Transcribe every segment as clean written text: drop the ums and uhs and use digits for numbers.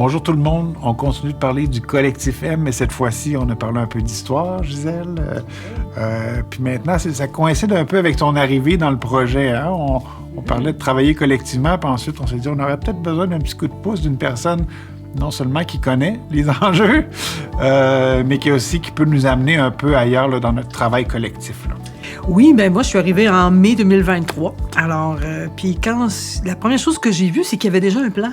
Bonjour tout le monde, on continue de parler du collectif M, mais cette fois-ci, on a parlé un peu d'histoire, Gisèle. Puis maintenant, ça coïncide un peu avec ton arrivée dans le projet. Hein? On parlait de travailler collectivement, puis ensuite, on s'est dit on aurait peut-être besoin d'un petit coup de pouce d'une personne non seulement qui connaît les enjeux, mais qui peut nous amener un peu ailleurs là, dans notre travail collectif. Là. Oui, bien moi, je suis arrivée en mai 2023. Alors, puis la première chose que j'ai vue, c'est qu'il y avait déjà un plan.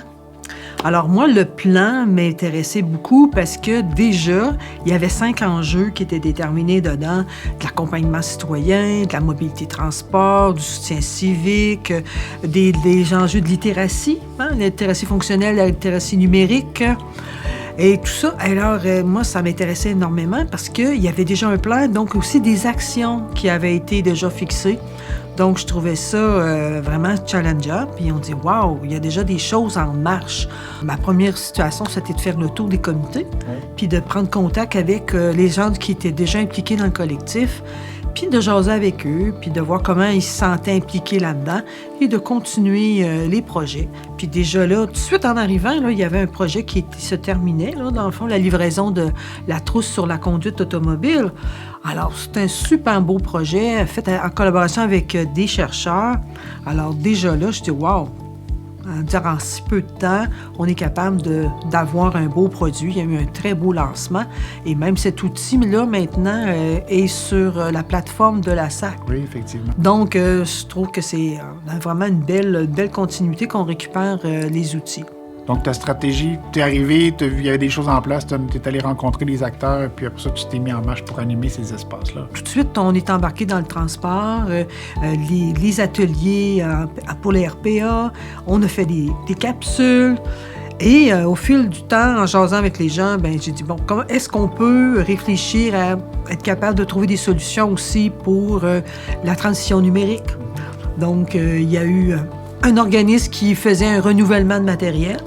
Alors moi, le plan m'intéressait beaucoup parce que déjà, il y avait 5 enjeux qui étaient déterminés dedans. De l'accompagnement citoyen, de la mobilité transport, du soutien civique, des enjeux de littératie, hein, la littératie fonctionnelle, la littératie numérique. Et tout ça, alors moi, ça m'intéressait énormément parce qu'il y avait déjà un plan, donc aussi des actions qui avaient été déjà fixées. Donc, je trouvais ça vraiment challengeant. Puis on dit, waouh, il y a déjà des choses en marche. Ma première situation, c'était de faire le tour des comités, puis de prendre contact avec les gens qui étaient déjà impliqués dans le collectif, puis de jaser avec eux, puis de voir comment ils se sentaient impliqués là-dedans et de continuer les projets. Puis déjà là, tout de suite en arrivant, là, il y avait un projet qui se terminait, là, dans le fond, la livraison de la trousse sur la conduite automobile. Alors, c'est un super beau projet fait en collaboration avec des chercheurs. Alors déjà là, je dis « wow ». En si peu de temps, on est capable d'avoir un beau produit. Il y a eu un très beau lancement. Et même cet outil-là, maintenant, est sur la plateforme de la SAC. Oui, effectivement. Donc, je trouve que c'est vraiment une belle continuité qu'on récupère les outils. Donc, ta stratégie, tu es arrivé, il y avait des choses en place, tu es allé rencontrer les acteurs, puis après ça, tu t'es mis en marche pour animer ces espaces-là. Tout de suite, on est embarqué dans le transport, les ateliers pour les RPA, on a fait des capsules. Et au fil du temps, en jasant avec les gens, j'ai dit, bon, comment est-ce qu'on peut réfléchir à être capable de trouver des solutions aussi pour la transition numérique? Donc, il y a eu un organisme qui faisait un renouvellement de matériel.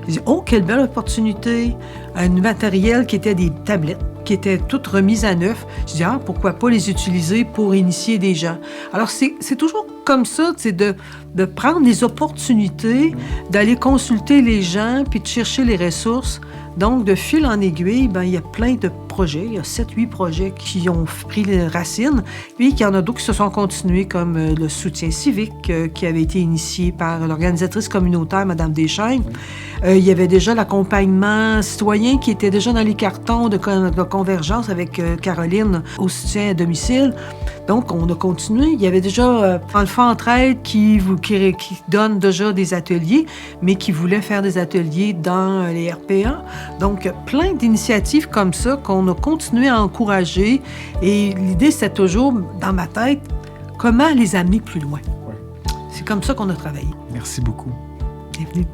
J'ai dit, oh, quelle belle opportunité! Un matériel qui était des tablettes, qui étaient toutes remises à neuf. Je dis, pourquoi pas les utiliser pour initier des gens? Alors, c'est toujours comme ça, c'est de prendre les opportunités, d'aller consulter les gens, puis de chercher les ressources. Donc, de fil en aiguille, il y a plein de projets. Il y a 7-8 projets qui ont pris les racines, puis il y en a d'autres qui se sont continués, comme le soutien civique qui avait été initié par l'organisatrice communautaire, Mme Deschaines. Il y avait déjà l'accompagnement citoyen qui était déjà dans les cartons de convergence avec Caroline au soutien à domicile. Donc, on a continué. Il y avait déjà Enfants Entraide qui donne déjà des ateliers, mais qui voulait faire des ateliers dans les RPA. Donc, plein d'initiatives comme ça qu'on a continué à encourager. Et l'idée, c'était toujours, dans ma tête, comment les amener plus loin. Ouais. C'est comme ça qu'on a travaillé. Merci beaucoup. Bienvenue.